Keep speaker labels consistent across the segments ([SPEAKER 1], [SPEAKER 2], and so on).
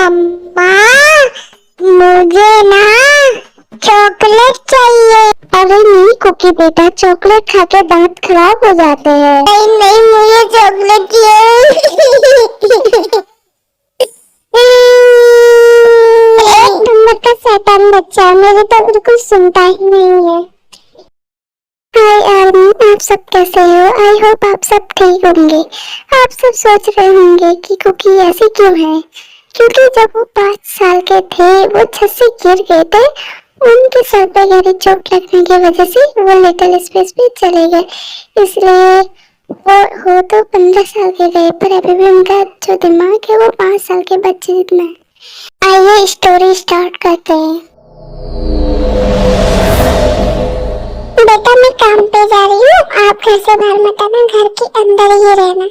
[SPEAKER 1] मम्मा मुझे ना चॉकलेट चाहिए। अरे नहीं कुकी बेटा, चॉकलेट खा के दांत खराब हो जाते हैं। नहीं नहीं मुझे चॉकलेट चाहिए। एक नंबर का शैतान बच्चा, मेरी तो बिल्कुल सुनता ही नहीं है। हाय आर्मी, आप सब कैसे हो? आई होप आप सब ठीक होंगे। आप सब सोच रहे होंगे कि कुकी ऐसी क्यों है, क्योंकि जब वो 5 साल के थे वो छत से गिर गए थे। उनके सर पे गहरी चोट लगने की वजह से वो लिटिल स्पेस पे चले गए, इसलिए वो हो तो 15 साल के गए, पर अभी भी उनका जो दिमाग है वो 5 साल के बच्चे जितना है। आइए स्टोरी स्टार्ट करते हैं। बेटा मैं काम पे जा रही हूँ, आप घर से बाहर मत आना, घर के अंदर ही रहना।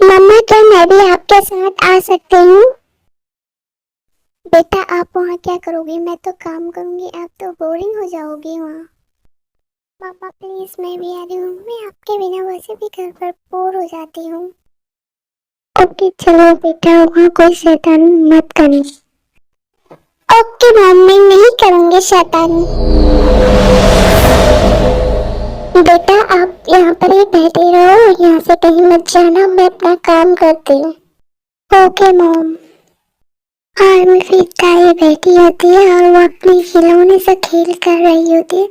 [SPEAKER 1] मम्मा क्या मैं भी आपके साथ आ सकती हूँ? बेटा आप वहाँ क्या करोगी, मैं तो काम करूँगी, आप तो बोरिंग हो जाओगी वहाँ। पापा प्लीज मैं भी आ रही हूँ, मैं आपके बिना वैसे भी घर पर बोर हो जाती हूँ। ओके चलो बेटा, वहाँ कोई शैतान मत करना। ओके मम्मी नहीं करूँगी शैतानी। बेटा आप यहाँ पर ही बैठे रहो, यहाँ से कहीं मत जाना, मैं अपना काम करती हूँ। Okay mom. आर्मी फिर ताई बैठी होती है और वो अपने खिलौने से खेल कर रही होती है।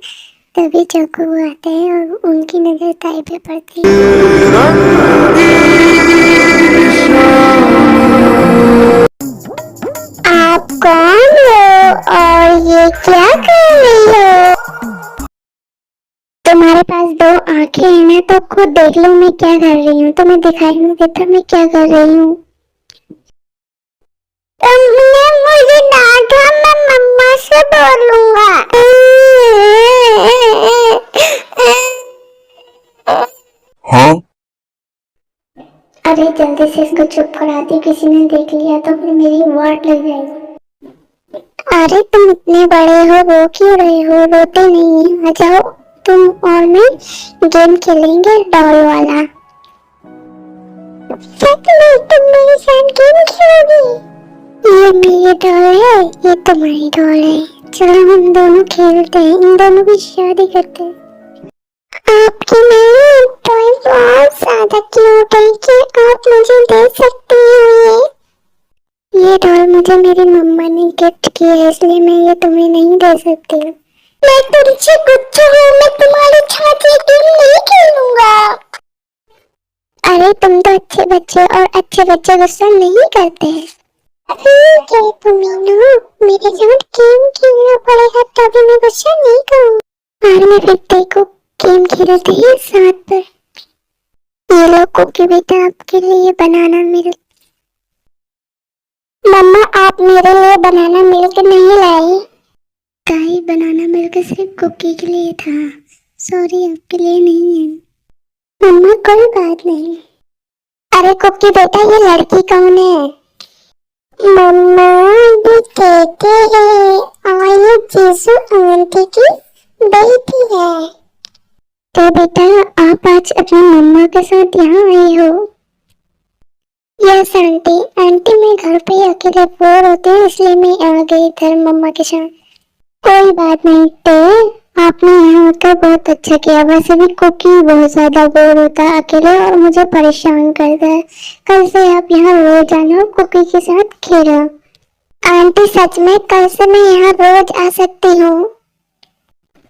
[SPEAKER 1] तभी चक्कू आते हैं और उनकी नजर ताई पे पड़ती है। आप कौन हो और ये क्या कर रही हो? तुम्हारे पास 2 आंखें हैं ना, तो खुद देख लो मैं क्या कर रही हूँ। तुम्हें दिखाई नहीं देता मैं क्या कर रही हूँ? तुमने मुझे डांटा, मैं मम्मा से बोलूंगा।
[SPEAKER 2] हाँ
[SPEAKER 1] अरे जल्दी से इसको चुप करा दी, किसी ने देख लिया तो फिर मेरी वाट लग जाएगी। अरे तुम इतने बड़े हो, रो क्यों रहे हो? रोते नहीं, आ जाओ तुम और मैं गेम खेलेंगे डॉल वाला। सच में तुम मेरे साथ गेम खेलोगी? ये मेरी डॉल है, ये तुम्हारी डॉल है, चलो हम दोनों खेलते हैं, इन दोनों की शादी करते हैं। आपकी मेरी टॉय बहुत ज्यादा क्यूट है, क्या आप मुझे दे सकती हो? ये डॉल मुझे मेरी मम्मा ने गिफ्ट की है, इसलिए मैं ये तुम्हें नहीं दे सकती हूँ। मैं तुमसे गुस्सा हूँ, मैं तुम्हारे साथ ये गेम नहीं खेलूंगा। अरे तुम तो अच्छे बच्चे और अच्छे बच्चे गुस्सा नहीं करते हैं। ठीक है तुम्हें मेरे साथ गेम खेलना पड़ेगा तभी मैं गुस्सा नहीं करूँगा। और मैं फिर देखो गेम खेलते हैं साथ पर। ये लो कुकी बेटा, आपके लिए बनाना मिल्क। मम्मा आप मेरे लिए बनाना मिल्क नहीं लाई? ताई बनाना मिल्क सिर्फ कुकी के लिए था, सॉरी आपके लिए नहीं है। मम्मा कोई बात नहीं। अरे कुकी बेटा ये लड़की कौन है? मम्मा ये कहते हैं और ये जीसू आंटी की बेटी है। तो बेटा आप आज अपनी मम्मा के साथ यहाँ आई हो? यस आंटी, आंटी मैं घर पे अकेले बोर होती हूँ इसलिए मैं आ गई इधर मम्मा के साथ। कोई बात नहीं, तो आपने यहाँ आकर बहुत अच्छा किया। वैसे भी कुकी बहुत ज्यादा बोर होता है अकेले और मुझे परेशान करता है। कल से आप यहाँ रोज आना और कुकी के साथ खेलना। आंटी सच में कल से मैं यहाँ रोज आ सकती हूँ?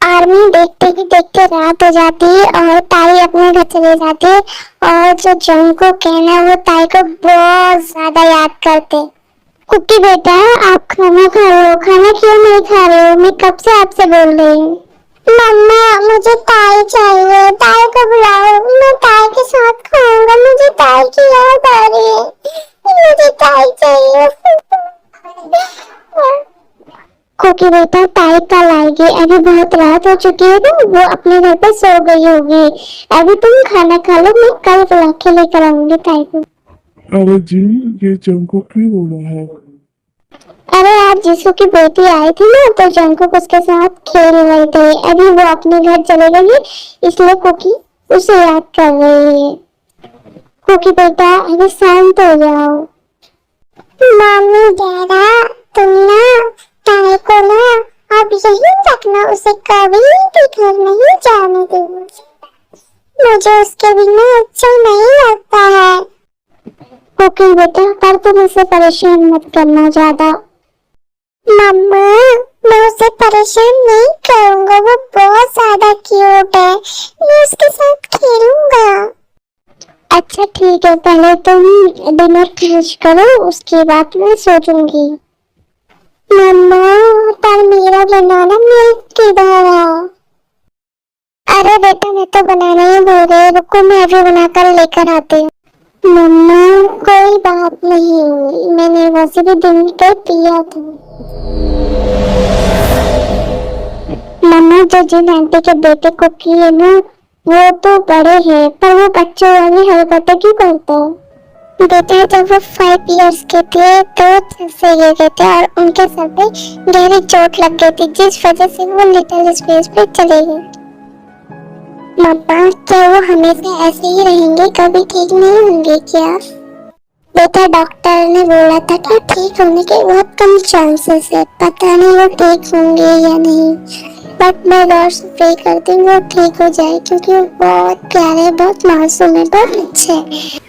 [SPEAKER 1] आर्मी देखते ही देखते रात हो जाती है और ताई अपने घर चले जाती है और जो जंगकुक है ना वो ताई को बहुत ज्यादा याद करते। कुकी बेटा आप खाना खा रहे हो, खाना क्यों नहीं खा रहे हो? मैं कब से आपसे बोल रही हूँ। मम्मा मुझे ताई चाहिए, ताई को बुलाओ, मैं ताई के साथ खाऊंगा, मुझे ताई की याद आ रही है, मुझे ताई चाहिए। कुकी बेटा ताई कल आएगी, अभी बहुत रात हो चुकी है ना, वो अपने घर पे सो गई होगी। अभी तुम खाना खा लो, मैं कल बुला के लेकर आऊंगी ताई को।
[SPEAKER 2] अरे जी ये जंको क्यों बोला है?
[SPEAKER 1] अरे आज जीसू की बेटी आई थी ना, तो जंकुक उसके साथ खेल रहे थे, अभी वो अपने घर चले गए इसलिए कुकी उसे याद कर रही है। कुकी बेटा अभी शांत हो जाओ। मम्मी डैडा तुम ना ताए को ना अब यही रखना, उसे कभी भी घर नहीं जाने देना, मुझे उसके बिना अच्छा नहीं लगता है। ओके बेटा, पर तुम उसे परेशान मत करना ज्यादा। मम्मा मैं उसे परेशान नहीं करूंगा, वो बहुत ज्यादा क्यूट है, मैं उसके साथ खेलूंगा। अच्छा ठीक है, पहले तुम डिनर फिनिश करो, उसके बाद मैं सोचूंगी। मम्मा पर मेरा बनाना मिल्क किधर है? अरे बेटा मैं तो बनाना ही भूल गई, रुको मैं अभी बनाकर लेकर आती हूँ। मम्मा कोई बात नहीं, मैंने वैसे भी दिन पे पिया था। मम्मा जो जिन आंटी के बेटे को किए ना वो तो बड़े हैं, पर वो बच्चों वाली हरकतें क्यों करते हैं? बेटा जब वो 5 इयर्स के थे तो छत से गिर गए थे और उनके सर पे गहरी चोट लग गई थी, जिस वजह से वो लिटिल स्पेस पे चले गए। मम्मा क्या वो हमेशा ऐसे ही रहेंगे, कभी ठीक नहीं होंगे क्या? बेटा डॉक्टर ने बोला था कि ठीक होने के बहुत कम चांसेस है, पता नहीं वो ठीक होंगे या नहीं, बट मैं गॉड से प्रे करती हूँ वो ठीक हो जाए, क्योंकि वो बहुत प्यारे, बहुत मासूम है, बहुत अच्छे है।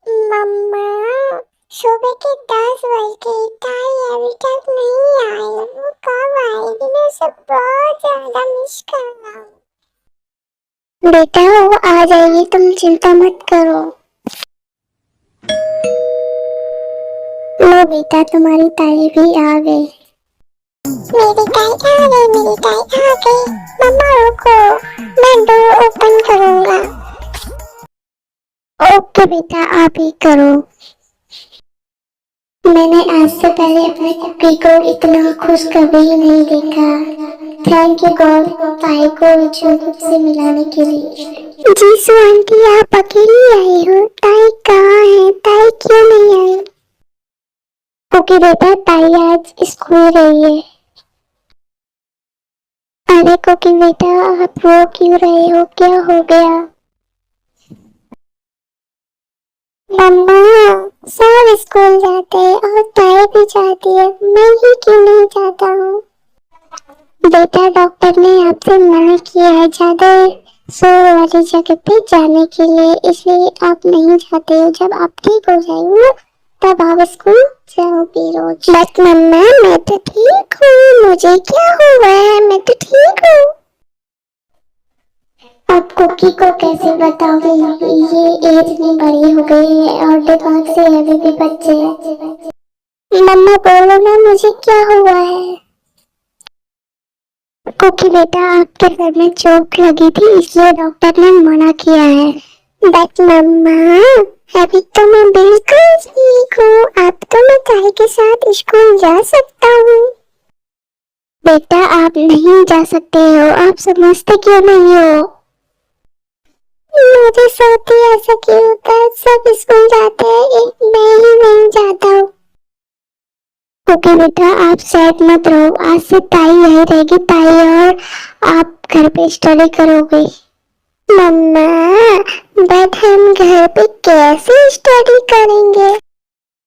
[SPEAKER 1] मम्मा सुबह के 10 बज गए, ताई अभी तक नहीं आई, वो कब आएगी? मैं उसे बहुत ज्यादा मिस कर रहा हूँ। बेटा वो आ जाएगी, तुम चिंता मत करो। लो बेटा तुम्हारी ताई भी आ गई। मेरी ताई आ गई, मेरी ताई आ गई। मम्मा रुको, मैं डोर ओपन करूंगा। ओके बेटा आप ही करो। मैंने आज से पहले अपने कुकी को इतना खुश कभी नहीं देखा। थैंक यू गॉड ताई को जंकुक से मिलाने के लिए। जीसू आंटी आप अकेली आई हो, ताई कहाँ है? ताई क्यों नहीं आई? कुकी बेटा ताई आज स्कूल गई है। अरे कुकी बेटा आप रो क्यों रहे हो, क्या हो गया? मम्मा सब स्कूल जाते हैं और ताई भी जाती है, मैं ही क्यों नहीं जाता हूँ? बेटा डॉक्टर ने आपसे मना किया है ज्यादा शोर वाली जगह पे जाने के लिए, इसलिए आप नहीं जाते हो। जब आप ठीक हो जाएंगे तब आप स्कूल जाओगे रोज। बट मम्मा मैं तो ठीक हूँ, मुझे क्या हुआ है, मैं तो ठीक हूँ। अब कुकी को कैसे बताओगे, ये एज में बड़ी हो गई है और दिमाग से अभी भी बच्चे हैं। मम्मा बोलो ना मुझे क्या हुआ है? कुकी बेटा आपके सर में चोट लगी थी इसलिए डॉक्टर ने मना किया है। बट मम्मा अभी तो मैं बिल्कुल ठीक हूँ, अब तो मैं ताई के साथ स्कूल जा सकता हूँ। बेटा आप नहीं जा सकते हो, आप समझते क्यों नहीं हो? मुझे साथ ही ऐसा क्यों होता है, सब स्कूल जाते हैं, एक मैं ही नहीं जाता हूँ। ओके बेटा आप सैड मत रहो, आज से ताई यही रहेगी, ताई और आप घर पे स्टडी करोगे। मम्मा बट हम घर पे कैसे स्टडी करेंगे?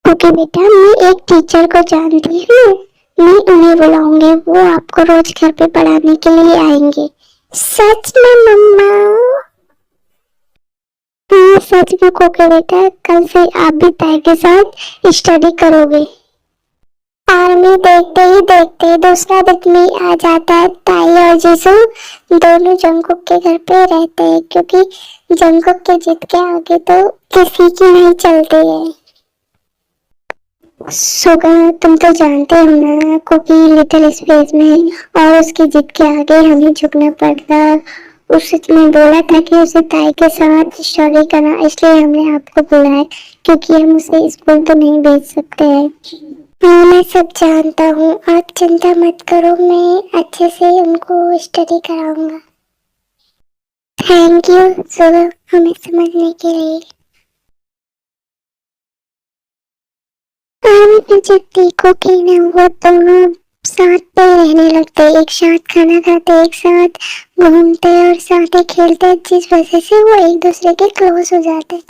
[SPEAKER 1] ओके बेटा मैं एक टीचर को जानती हूँ, मैं उन्हें बुलाऊंगी, वो आपको रोज घर पे पढ़ाने के लिए आएंगे। सच में मम्मा? सच में कोके बेटा कल से आप भी ताई के साथ स्टडी करोगे। आर्मी देखते ही देखते दूसरा दिन में आ जाता है, ताई और जीसू दोनों जंगकुक के घर पे रहते हैं, क्योंकि जंगकुक के जिद के आगे तो किसी की नहीं चलती है। सुगा तुम तो जानते हो ना कुकी लिटिल स्पेस में और उसकी जिद के आगे हमें झुकना पड़ता। उसने बोला था कि उसे ताई के साथ स्टडी करना, इसलिए हमने आपको बुलाया, क्योंकि हम उसे स्कूल तो नहीं भेज सकते हैं। हाँ मैं सब जानता हूँ, आप चिंता मत करो, मैं अच्छे से उनको स्टडी कराऊंगा। थैंक यू सुगा हमें समझने के लिए। जब देखो कि ना वो दोनों साथ पे रहने लगते, एक साथ खाना खाते, एक साथ घूमते और साथ ही खेलते, जिस वजह से वो एक दूसरे के क्लोज हो जाते।